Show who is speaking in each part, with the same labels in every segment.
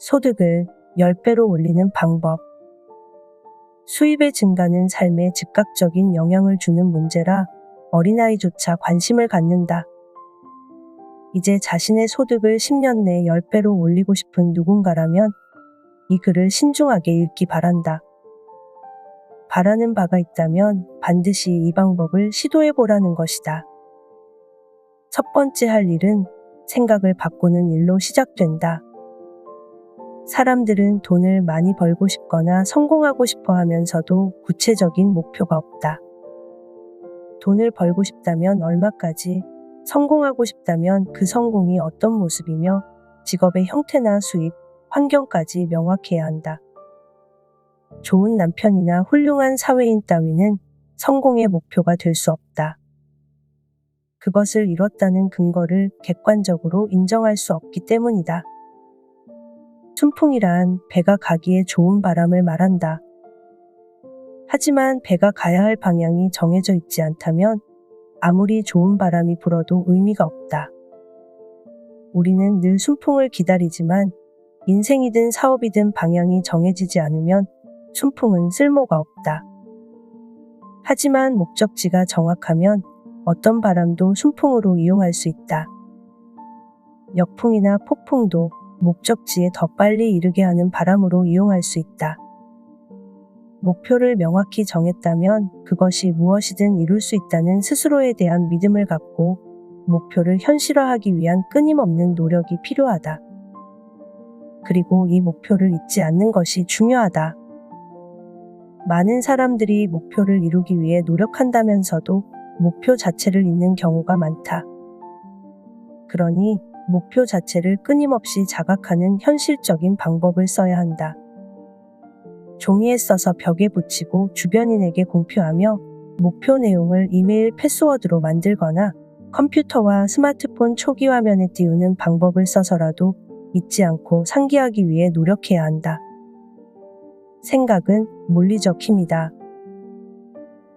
Speaker 1: 소득을 10배로 올리는 방법. 수입의 증가는 삶에 즉각적인 영향을 주는 문제라 어린아이조차 관심을 갖는다. 이제 자신의 소득을 10년 내 10배로 올리고 싶은 누군가라면 이 글을 신중하게 읽기 바란다. 바라는 바가 있다면 반드시 이 방법을 시도해보라는 것이다. 첫 번째 할 일은 생각을 바꾸는 일로 시작된다. 사람들은 돈을 많이 벌고 싶거나 성공하고 싶어 하면서도 구체적인 목표가 없다. 돈을 벌고 싶다면 얼마까지, 성공하고 싶다면 그 성공이 어떤 모습이며 직업의 형태나 수입, 환경까지 명확해야 한다. 좋은 남편이나 훌륭한 사회인 따위는 성공의 목표가 될 수 없다. 그것을 이뤘다는 근거를 객관적으로 인정할 수 없기 때문이다. 순풍이란 배가 가기에 좋은 바람을 말한다. 하지만 배가 가야 할 방향이 정해져 있지 않다면 아무리 좋은 바람이 불어도 의미가 없다. 우리는 늘 순풍을 기다리지만 인생이든 사업이든 방향이 정해지지 않으면 순풍은 쓸모가 없다. 하지만 목적지가 정확하면 어떤 바람도 순풍으로 이용할 수 있다. 역풍이나 폭풍도 목적지에 더 빨리 이르게 하는 바람으로 이용할 수 있다. 목표를 명확히 정했다면 그것이 무엇이든 이룰 수 있다는 스스로에 대한 믿음을 갖고 목표를 현실화하기 위한 끊임없는 노력이 필요하다. 그리고 이 목표를 잊지 않는 것이 중요하다. 많은 사람들이 목표를 이루기 위해 노력한다면서도 목표 자체를 잊는 경우가 많다. 그러니 목표 자체를 끊임없이 자각하는 현실적인 방법을 써야 한다. 종이에 써서 벽에 붙이고 주변인에게 공표하며 목표 내용을 이메일 패스워드로 만들거나 컴퓨터와 스마트폰 초기 화면에 띄우는 방법을 써서라도 잊지 않고 상기하기 위해 노력해야 한다. 생각은 물리적 힘이다.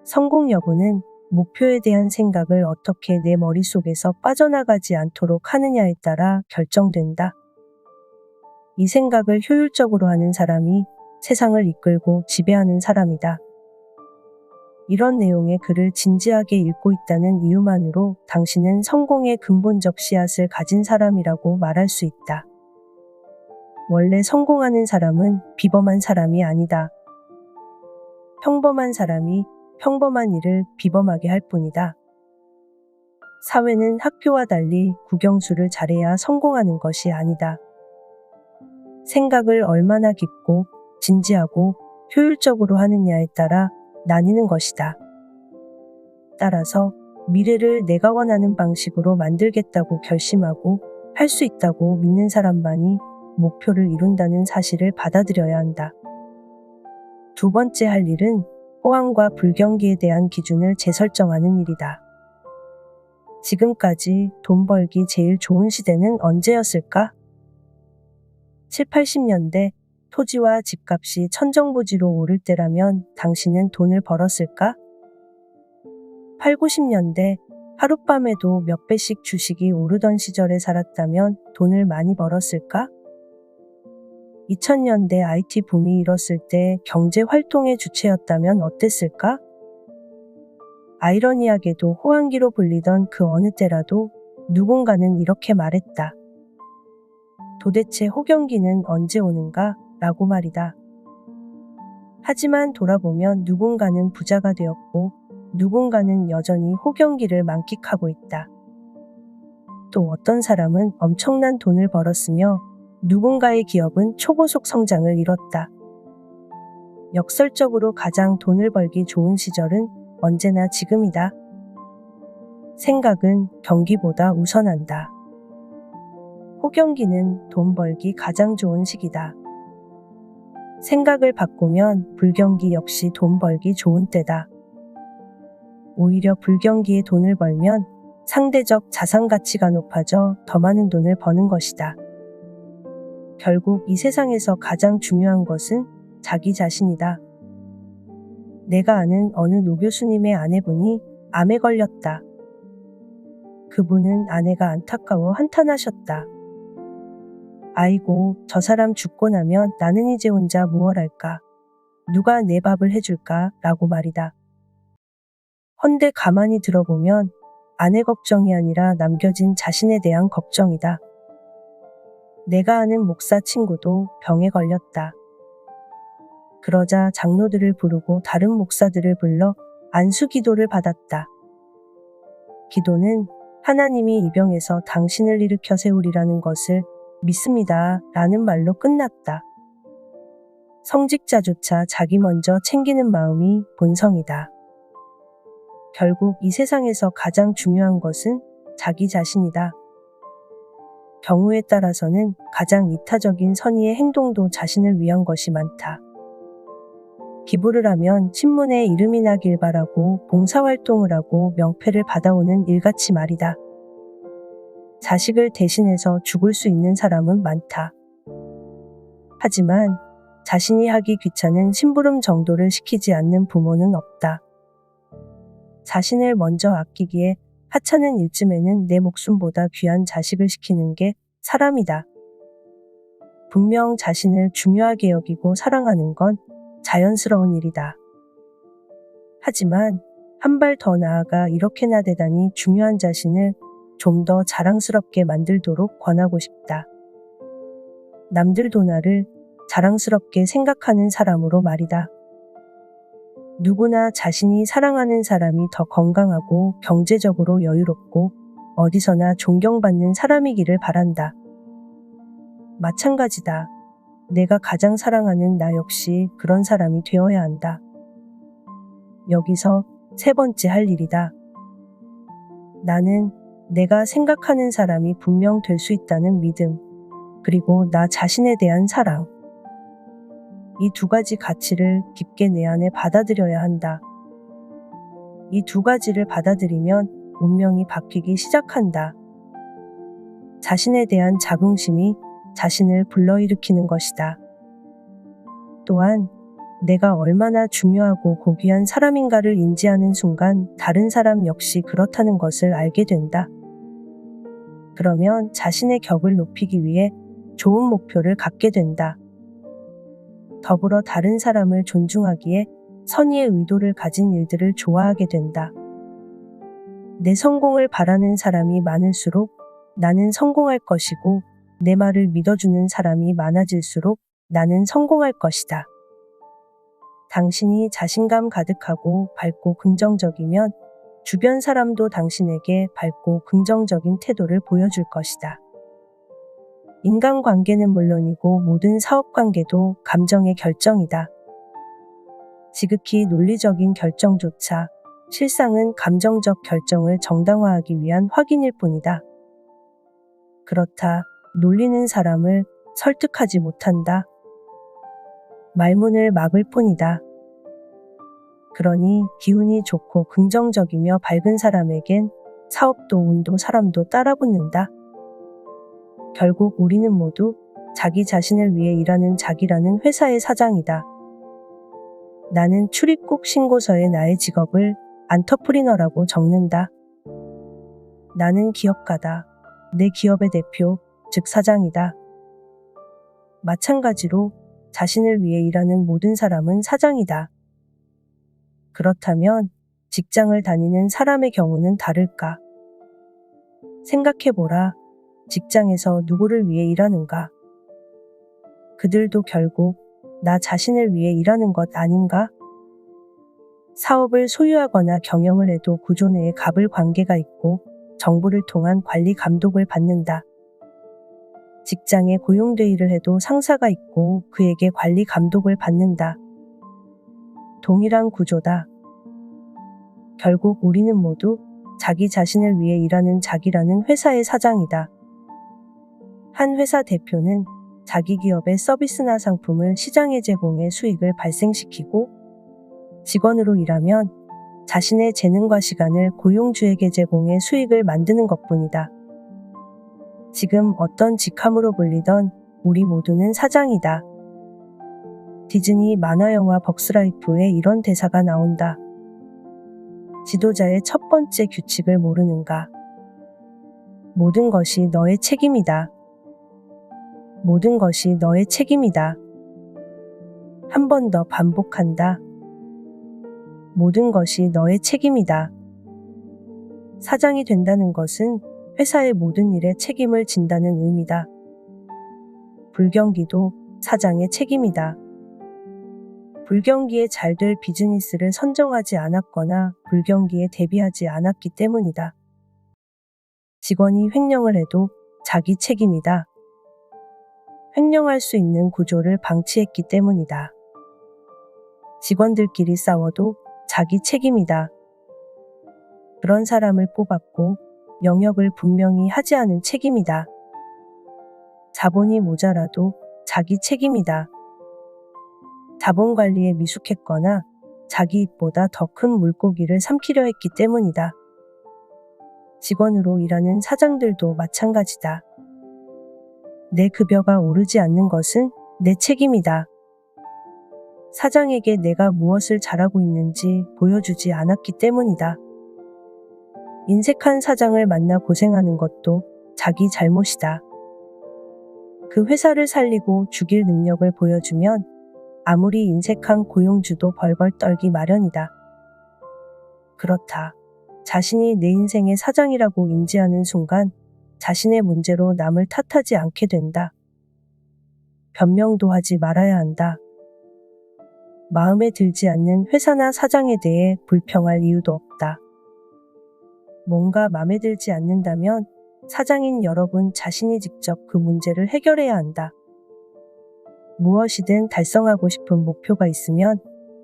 Speaker 1: 성공 여부는 목표에 대한 생각을 어떻게 내 머릿속에서 빠져나가지 않도록 하느냐에 따라 결정된다. 이 생각을 효율적으로 하는 사람이 세상을 이끌고 지배하는 사람이다. 이런 내용의 글을 진지하게 읽고 있다는 이유만으로 당신은 성공의 근본적 씨앗을 가진 사람이라고 말할 수 있다. 원래 성공하는 사람은 비범한 사람이 아니다. 평범한 사람이 평범한 일을 비범하게 할 뿐이다. 사회는 학교와 달리 국영수를 잘해야 성공하는 것이 아니다. 생각을 얼마나 깊고 진지하고 효율적으로 하느냐에 따라 나뉘는 것이다. 따라서 미래를 내가 원하는 방식으로 만들겠다고 결심하고 할 수 있다고 믿는 사람만이 목표를 이룬다는 사실을 받아들여야 한다. 두 번째 할 일은 호황과 불경기에 대한 기준을 재설정하는 일이다. 지금까지 돈 벌기 제일 좋은 시대는 언제였을까? 7, 80년대 토지와 집값이 천정부지로 오를 때라면 당신은 돈을 벌었을까? 8, 90년대 하룻밤에도 몇 배씩 주식이 오르던 시절에 살았다면 돈을 많이 벌었을까? 2000년대 IT 붐이 일었을 때 경제 활동의 주체였다면 어땠을까? 아이러니하게도 호황기로 불리던 그 어느 때라도 누군가는 이렇게 말했다. 도대체 호경기는 언제 오는가? 라고 말이다. 하지만 돌아보면 누군가는 부자가 되었고 누군가는 여전히 호경기를 만끽하고 있다. 또 어떤 사람은 엄청난 돈을 벌었으며 누군가의 기업은 초고속 성장을 이뤘다. 역설적으로 가장 돈을 벌기 좋은 시절은 언제나 지금이다. 생각은 경기보다 우선한다. 호경기는 돈 벌기 가장 좋은 시기다. 생각을 바꾸면 불경기 역시 돈 벌기 좋은 때다. 오히려 불경기에 돈을 벌면 상대적 자산 가치가 높아져 더 많은 돈을 버는 것이다. 결국 이 세상에서 가장 중요한 것은 자기 자신이다. 내가 아는 어느 노 교수님의 아내분이 암에 걸렸다. 그분은 아내가 안타까워 한탄하셨다. 아이고, 저 사람 죽고 나면 나는 이제 혼자 무얼 할까? 누가 내 밥을 해줄까? 라고 말이다. 헌데 가만히 들어보면 아내 걱정이 아니라 남겨진 자신에 대한 걱정이다. 내가 아는 목사 친구도 병에 걸렸다. 그러자 장로들을 부르고 다른 목사들을 불러 안수 기도를 받았다. 기도는 하나님이 이 병에서 당신을 일으켜 세우리라는 것을 믿습니다. 라는 말로 끝났다. 성직자조차 자기 먼저 챙기는 마음이 본성이다. 결국 이 세상에서 가장 중요한 것은 자기 자신이다. 경우에 따라서는 가장 이타적인 선의의 행동도 자신을 위한 것이 많다. 기부를 하면 신문에 이름이 나길 바라고 봉사활동을 하고 명패를 받아오는 일같이 말이다. 자식을 대신해서 죽을 수 있는 사람은 많다. 하지만 자신이 하기 귀찮은 심부름 정도를 시키지 않는 부모는 없다. 자신을 먼저 아끼기에 하찮은 일쯤에는 내 목숨보다 귀한 자식을 시키는 게 사람이다. 분명 자신을 중요하게 여기고 사랑하는 건 자연스러운 일이다. 하지만 한 발 더 나아가 이렇게나 대단히 중요한 자신을 좀 더 자랑스럽게 만들도록 권하고 싶다. 남들도 나를 자랑스럽게 생각하는 사람으로 말이다. 누구나 자신이 사랑하는 사람이 더 건강하고 경제적으로 여유롭고 어디서나 존경받는 사람이기를 바란다. 마찬가지다. 내가 가장 사랑하는 나 역시 그런 사람이 되어야 한다. 여기서 세 번째 할 일이다. 나는 내가 생각하는 사람이 분명 될 수 있다는 믿음, 그리고 나 자신에 대한 사랑. 이 두 가지 가치를 깊게 내 안에 받아들여야 한다. 이 두 가지를 받아들이면 운명이 바뀌기 시작한다. 자신에 대한 자긍심이 자신을 불러일으키는 것이다. 또한 내가 얼마나 중요하고 고귀한 사람인가를 인지하는 순간 다른 사람 역시 그렇다는 것을 알게 된다. 그러면 자신의 격을 높이기 위해 좋은 목표를 갖게 된다. 더불어 다른 사람을 존중하기에 선의의 의도를 가진 일들을 좋아하게 된다. 내 성공을 바라는 사람이 많을수록 나는 성공할 것이고 내 말을 믿어주는 사람이 많아질수록 나는 성공할 것이다. 당신이 자신감 가득하고 밝고 긍정적이면 주변 사람도 당신에게 밝고 긍정적인 태도를 보여줄 것이다. 인간관계는 물론이고 모든 사업관계도 감정의 결정이다. 지극히 논리적인 결정조차 실상은 감정적 결정을 정당화하기 위한 확인일 뿐이다. 그렇다. 놀리는 사람을 설득하지 못한다. 말문을 막을 뿐이다. 그러니 기운이 좋고 긍정적이며 밝은 사람에겐 사업도 운도 사람도 따라붙는다. 결국 우리는 모두 자기 자신을 위해 일하는 자기라는 회사의 사장이다. 나는 출입국 신고서에 나의 직업을 안터프리너라고 적는다. 나는 기업가다. 내 기업의 대표, 즉 사장이다. 마찬가지로 자신을 위해 일하는 모든 사람은 사장이다. 그렇다면 직장을 다니는 사람의 경우는 다를까? 생각해보라. 직장에서 누구를 위해 일하는가? 그들도 결국 나 자신을 위해 일하는 것 아닌가? 사업을 소유하거나 경영을 해도 구조 내에 갑을 관계가 있고 정부를 통한 관리 감독을 받는다. 직장에 고용돼 일을 해도 상사가 있고 그에게 관리 감독을 받는다. 동일한 구조다. 결국 우리는 모두 자기 자신을 위해 일하는 자기라는 회사의 사장이다. 한 회사 대표는 자기 기업의 서비스나 상품을 시장에 제공해 수익을 발생시키고 직원으로 일하면 자신의 재능과 시간을 고용주에게 제공해 수익을 만드는 것뿐이다. 지금 어떤 직함으로 불리던 우리 모두는 사장이다. 디즈니 만화영화 벅스라이프에 이런 대사가 나온다. 지도자의 첫 번째 규칙을 모르는가? 모든 것이 너의 책임이다. 모든 것이 너의 책임이다. 한 번 더 반복한다. 모든 것이 너의 책임이다. 사장이 된다는 것은 회사의 모든 일에 책임을 진다는 의미다. 불경기도 사장의 책임이다. 불경기에 잘 될 비즈니스를 선정하지 않았거나 불경기에 대비하지 않았기 때문이다. 직원이 횡령을 해도 자기 책임이다. 횡령할 수 있는 구조를 방치했기 때문이다. 직원들끼리 싸워도 자기 책임이다. 그런 사람을 뽑았고 영역을 분명히 하지 않은 책임이다. 자본이 모자라도 자기 책임이다. 자본 관리에 미숙했거나 자기 입보다 더 큰 물고기를 삼키려 했기 때문이다. 직원으로 일하는 사장들도 마찬가지다. 내 급여가 오르지 않는 것은 내 책임이다. 사장에게 내가 무엇을 잘하고 있는지 보여주지 않았기 때문이다. 인색한 사장을 만나 고생하는 것도 자기 잘못이다. 그 회사를 살리고 죽일 능력을 보여주면 아무리 인색한 고용주도 벌벌 떨기 마련이다. 그렇다. 자신이 내 인생의 사장이라고 인지하는 순간 자신의 문제로 남을 탓하지 않게 된다. 변명도 하지 말아야 한다. 마음에 들지 않는 회사나 사장에 대해 불평할 이유도 없다. 뭔가 마음에 들지 않는다면 사장인 여러분 자신이 직접 그 문제를 해결해야 한다. 무엇이든 달성하고 싶은 목표가 있으면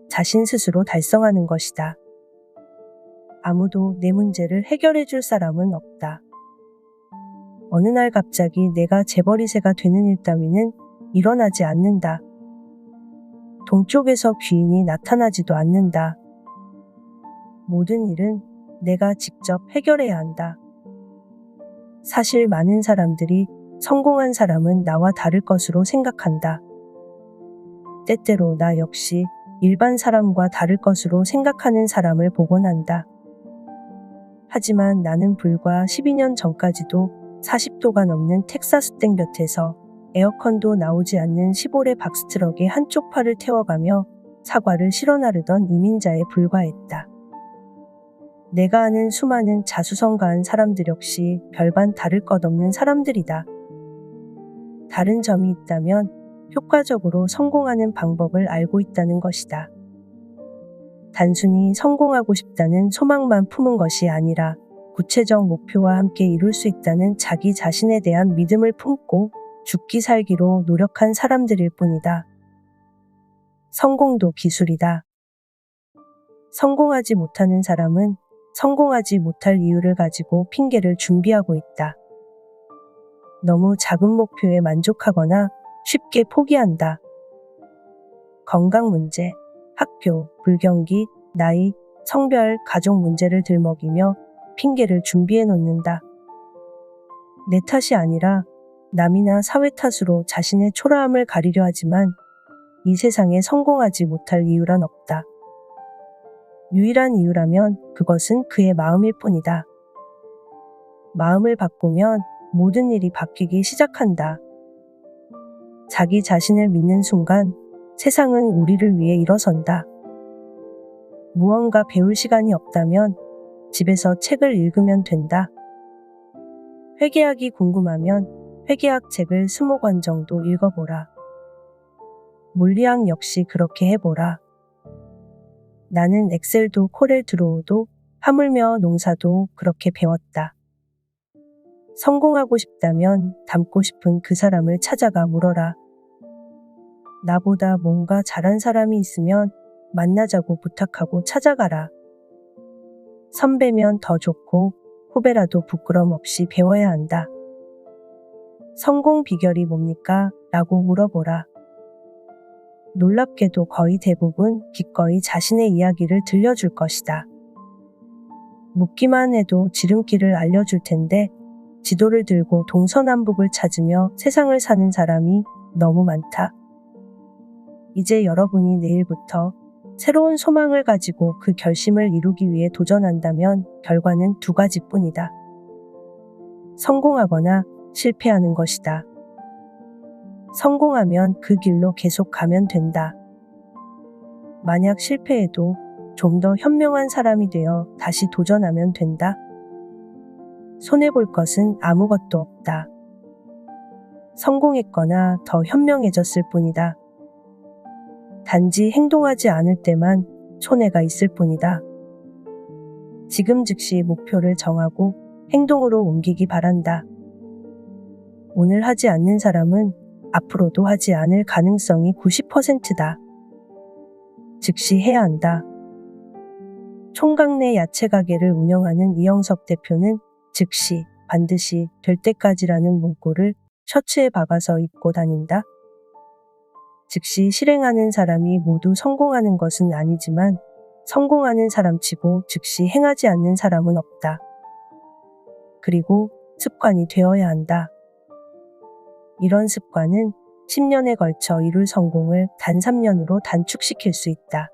Speaker 1: 자신 스스로 달성하는 것이다. 아무도 내 문제를 해결해 줄 사람은 없다. 어느 날 갑자기 내가 재벌 2세가 되는 일 따위는 일어나지 않는다. 동쪽에서 귀인이 나타나지도 않는다. 모든 일은 내가 직접 해결해야 한다. 사실 많은 사람들이 성공한 사람은 나와 다를 것으로 생각한다. 때때로 나 역시 일반 사람과 다를 것으로 생각하는 사람을 보곤 한다. 하지만 나는 불과 12년 전까지도 40도가 넘는 텍사스 땡볕에서 에어컨도 나오지 않는 시보레 박스트럭에 한쪽 팔을 태워가며 사과를 실어 나르던 이민자에 불과했다. 내가 아는 수많은 자수성가한 사람들 역시 별반 다를 것 없는 사람들이다. 다른 점이 있다면 효과적으로 성공하는 방법을 알고 있다는 것이다. 단순히 성공하고 싶다는 소망만 품은 것이 아니라 구체적 목표와 함께 이룰 수 있다는 자기 자신에 대한 믿음을 품고 죽기 살기로 노력한 사람들일 뿐이다. 성공도 기술이다. 성공하지 못하는 사람은 성공하지 못할 이유를 가지고 핑계를 준비하고 있다. 너무 작은 목표에 만족하거나 쉽게 포기한다. 건강 문제, 학교, 불경기, 나이, 성별, 가족 문제를 들먹이며 핑계를 준비해 놓는다. 내 탓이 아니라 남이나 사회 탓으로 자신의 초라함을 가리려 하지만 이 세상에 성공하지 못할 이유란 없다. 유일한 이유라면 그것은 그의 마음일 뿐이다. 마음을 바꾸면 모든 일이 바뀌기 시작한다. 자기 자신을 믿는 순간 세상은 우리를 위해 일어선다. 무언가 배울 시간이 없다면 집에서 책을 읽으면 된다. 회계학이 궁금하면 회계학 책을 20권 정도 읽어보라. 물리학 역시 그렇게 해보라. 나는 엑셀도 코렐 드로우도 하물며 농사도 그렇게 배웠다. 성공하고 싶다면 닮고 싶은 그 사람을 찾아가 물어라. 나보다 뭔가 잘한 사람이 있으면 만나자고 부탁하고 찾아가라. 선배면 더 좋고 후배라도 부끄럼 없이 배워야 한다. 성공 비결이 뭡니까? 라고 물어보라. 놀랍게도 거의 대부분 기꺼이 자신의 이야기를 들려줄 것이다. 묻기만 해도 지름길을 알려줄 텐데 지도를 들고 동서남북을 찾으며 세상을 사는 사람이 너무 많다. 이제 여러분이 내일부터 새로운 소망을 가지고 그 결심을 이루기 위해 도전한다면 결과는 두 가지뿐이다. 성공하거나 실패하는 것이다. 성공하면 그 길로 계속 가면 된다. 만약 실패해도 좀 더 현명한 사람이 되어 다시 도전하면 된다. 손해볼 것은 아무것도 없다. 성공했거나 더 현명해졌을 뿐이다. 단지 행동하지 않을 때만 손해가 있을 뿐이다. 지금 즉시 목표를 정하고 행동으로 옮기기 바란다. 오늘 하지 않는 사람은 앞으로도 하지 않을 가능성이 90%다. 즉시 해야 한다. 총각 내 야채 가게를 운영하는 이영석 대표는 즉시, 반드시, 될 때까지라는 문구를 셔츠에 박아서 입고 다닌다. 즉시 실행하는 사람이 모두 성공하는 것은 아니지만 성공하는 사람치고 즉시 행하지 않는 사람은 없다. 그리고 습관이 되어야 한다. 이런 습관은 10년에 걸쳐 이룰 성공을 단 3년으로 단축시킬 수 있다.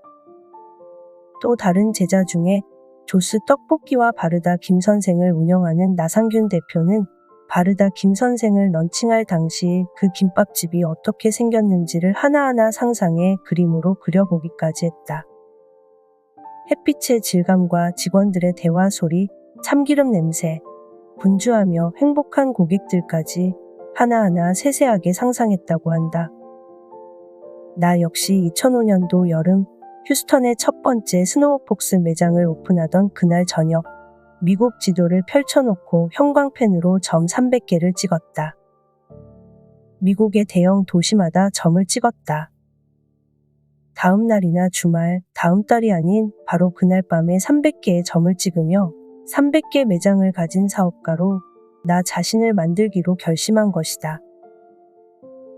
Speaker 1: 또 다른 제자 중에 조스 떡볶이와 바르다 김 선생을 운영하는 나상균 대표는 바르다 김 선생을 런칭할 당시 그 김밥집이 어떻게 생겼는지를 하나하나 상상해 그림으로 그려보기까지 했다. 햇빛의 질감과 직원들의 대화 소리, 참기름 냄새, 분주하며 행복한 고객들까지 하나하나 세세하게 상상했다고 한다. 나 역시 2005년도 여름 휴스턴의 첫 번째 스노우폭스 매장을 오픈하던 그날 저녁, 미국 지도를 펼쳐놓고 형광펜으로 점 300개를 찍었다. 미국의 대형 도시마다 점을 찍었다. 다음 날이나 주말, 다음 달이 아닌 바로 그날 밤에 300개의 점을 찍으며 300개 매장을 가진 사업가로 나 자신을 만들기로 결심한 것이다.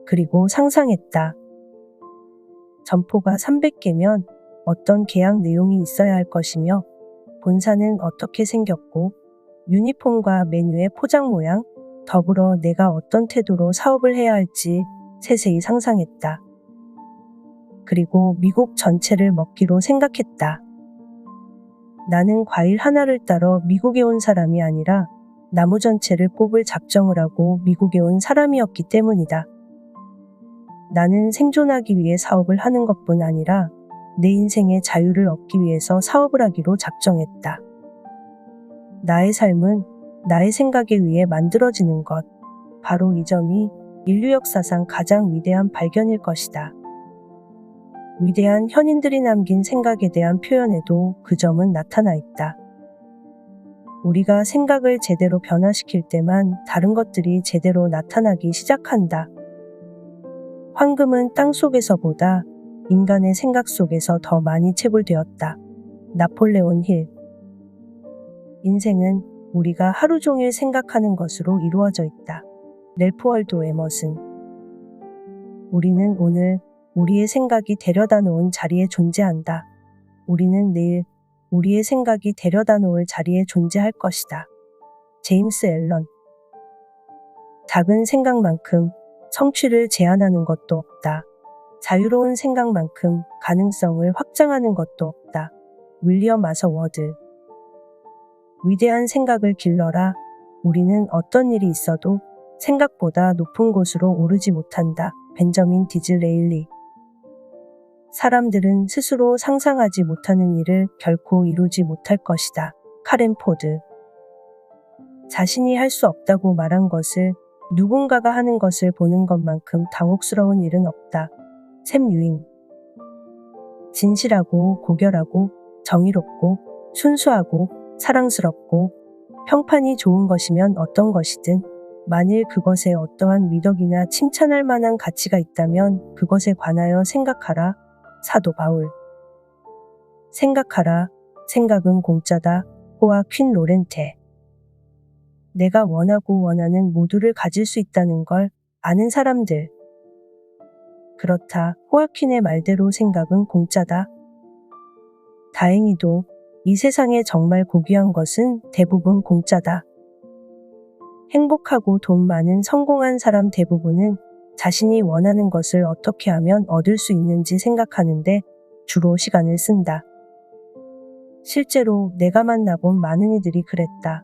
Speaker 1: 그리고 상상했다. 점포가 300개면 어떤 계약 내용이 있어야 할 것이며 본사는 어떻게 생겼고 유니폼과 메뉴의 포장 모양, 더불어 내가 어떤 태도로 사업을 해야 할지 세세히 상상했다. 그리고 미국 전체를 먹기로 생각했다. 나는 과일 하나를 따러 미국에 온 사람이 아니라 나무 전체를 뽑을 작정을 하고 미국에 온 사람이었기 때문이다. 나는 생존하기 위해 사업을 하는 것뿐 아니라 내 인생의 자유를 얻기 위해서 사업을 하기로 작정했다. 나의 삶은 나의 생각에 의해 만들어지는 것, 바로 이 점이 인류 역사상 가장 위대한 발견일 것이다. 위대한 현인들이 남긴 생각에 대한 표현에도 그 점은 나타나 있다. 우리가 생각을 제대로 변화시킬 때만 다른 것들이 제대로 나타나기 시작한다. 황금은 땅 속에서보다 인간의 생각 속에서 더 많이 채굴되었다. 나폴레온 힐. 인생은 우리가 하루 종일 생각하는 것으로 이루어져 있다. 랠프 월도 에머슨. 우리는 오늘 우리의 생각이 데려다 놓은 자리에 존재한다. 우리는 내일 우리의 생각이 데려다 놓을 자리에 존재할 것이다. 제임스 앨런. 작은 생각만큼 성취를 제한하는 것도 없다. 자유로운 생각만큼 가능성을 확장하는 것도 없다. 윌리엄 아서워드. 위대한 생각을 길러라. 우리는 어떤 일이 있어도 생각보다 높은 곳으로 오르지 못한다. 벤저민 디즐레일리. 사람들은 스스로 상상하지 못하는 일을 결코 이루지 못할 것이다. 카렌 포드. 자신이 할 수 없다고 말한 것을 누군가가 하는 것을 보는 것만큼 당혹스러운 일은 없다. 샘 유인. 진실하고 고결하고 정의롭고 순수하고 사랑스럽고 평판이 좋은 것이면 어떤 것이든 만일 그것에 어떠한 미덕이나 칭찬할 만한 가치가 있다면 그것에 관하여 생각하라. 사도 바울. 생각하라. 생각은 공짜다. 호아퀸 로렌테. 내가 원하고 원하는 모두를 가질 수 있다는 걸 아는 사람들. 그렇다. 호아퀸의 말대로 생각은 공짜다. 다행히도 이 세상에 정말 고귀한 것은 대부분 공짜다. 행복하고 돈 많은 성공한 사람 대부분은 자신이 원하는 것을 어떻게 하면 얻을 수 있는지 생각하는데 주로 시간을 쓴다. 실제로 내가 만나본 많은 이들이 그랬다.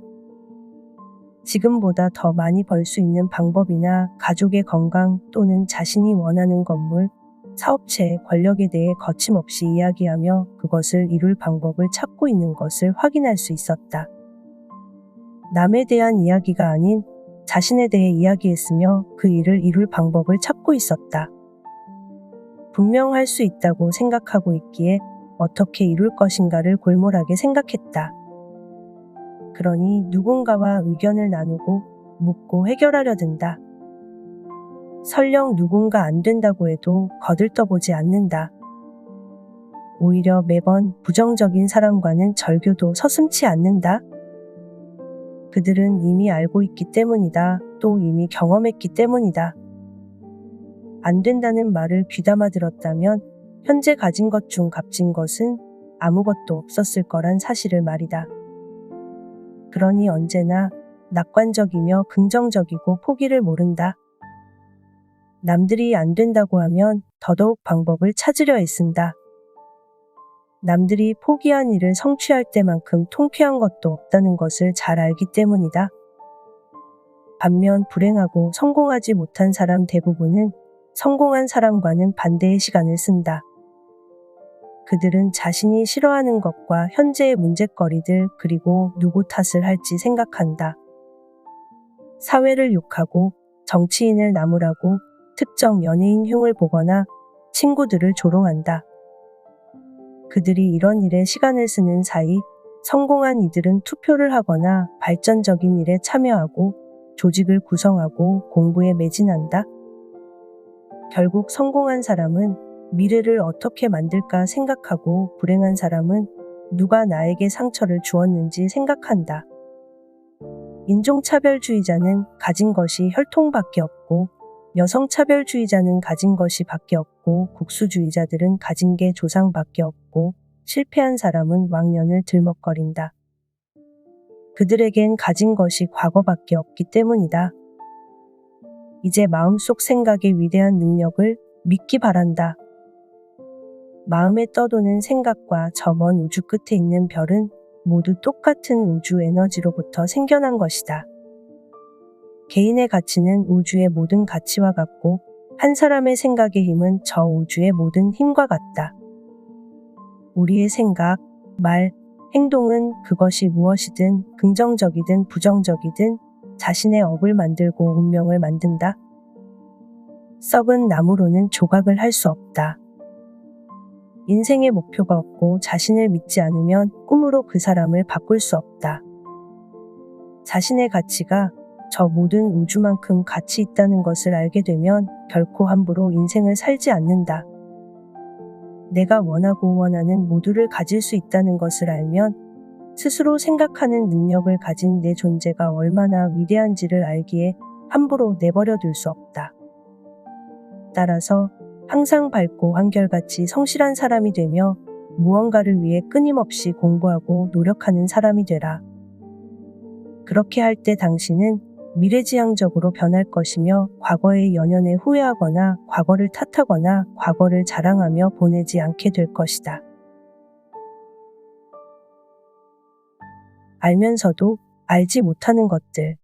Speaker 1: 지금보다 더 많이 벌 수 있는 방법이나 가족의 건강 또는 자신이 원하는 건물, 사업체, 권력에 대해 거침없이 이야기하며 그것을 이룰 방법을 찾고 있는 것을 확인할 수 있었다. 남에 대한 이야기가 아닌 자신에 대해 이야기했으며 그 일을 이룰 방법을 찾고 있었다. 분명 할 수 있다고 생각하고 있기에 어떻게 이룰 것인가를 골몰하게 생각했다. 그러니 누군가와 의견을 나누고 묻고 해결하려 든다. 설령 누군가 안 된다고 해도 거들떠보지 않는다. 오히려 매번 부정적인 사람과는 절교도 서슴지 않는다. 그들은 이미 알고 있기 때문이다. 또 이미 경험했기 때문이다. 안 된다는 말을 귀담아 들었다면 현재 가진 것 중 값진 것은 아무것도 없었을 거란 사실을 말이다. 그러니 언제나 낙관적이며 긍정적이고 포기를 모른다. 남들이 안 된다고 하면 더더욱 방법을 찾으려 애쓴다. 남들이 포기한 일을 성취할 때만큼 통쾌한 것도 없다는 것을 잘 알기 때문이다. 반면 불행하고 성공하지 못한 사람 대부분은 성공한 사람과는 반대의 시간을 쓴다. 그들은 자신이 싫어하는 것과 현재의 문제거리들 그리고 누구 탓을 할지 생각한다. 사회를 욕하고 정치인을 나무라고 특정 연예인 흉을 보거나 친구들을 조롱한다. 그들이 이런 일에 시간을 쓰는 사이 성공한 이들은 투표를 하거나 발전적인 일에 참여하고 조직을 구성하고 공부에 매진한다. 결국 성공한 사람은 미래를 어떻게 만들까 생각하고 불행한 사람은 누가 나에게 상처를 주었는지 생각한다. 인종차별주의자는 가진 것이 혈통밖에 없고 여성차별주의자는 가진 것이 밖에 없고 국수주의자들은 가진 게 조상밖에 없고 실패한 사람은 왕년을 들먹거린다. 그들에겐 가진 것이 과거밖에 없기 때문이다. 이제 마음속 생각의 위대한 능력을 믿기 바란다. 마음에 떠도는 생각과 저 먼 우주 끝에 있는 별은 모두 똑같은 우주 에너지로부터 생겨난 것이다. 개인의 가치는 우주의 모든 가치와 같고 한 사람의 생각의 힘은 저 우주의 모든 힘과 같다. 우리의 생각, 말, 행동은 그것이 무엇이든 긍정적이든 부정적이든 자신의 업을 만들고 운명을 만든다. 썩은 나무로는 조각을 할 수 없다. 인생의 목표가 없고 자신을 믿지 않으면 꿈으로 그 사람을 바꿀 수 없다. 자신의 가치가 저 모든 우주만큼 가치 있다는 것을 알게 되면 결코 함부로 인생을 살지 않는다. 내가 원하고 원하는 모두를 가질 수 있다는 것을 알면 스스로 생각하는 능력을 가진 내 존재가 얼마나 위대한지를 알기에 함부로 내버려 둘 수 없다. 따라서 항상 밝고 한결같이 성실한 사람이 되며 무언가를 위해 끊임없이 공부하고 노력하는 사람이 되라. 그렇게 할 때 당신은 미래지향적으로 변할 것이며 과거의 연연에 후회하거나 과거를 탓하거나 과거를 자랑하며 보내지 않게 될 것이다. 알면서도 알지 못하는 것들.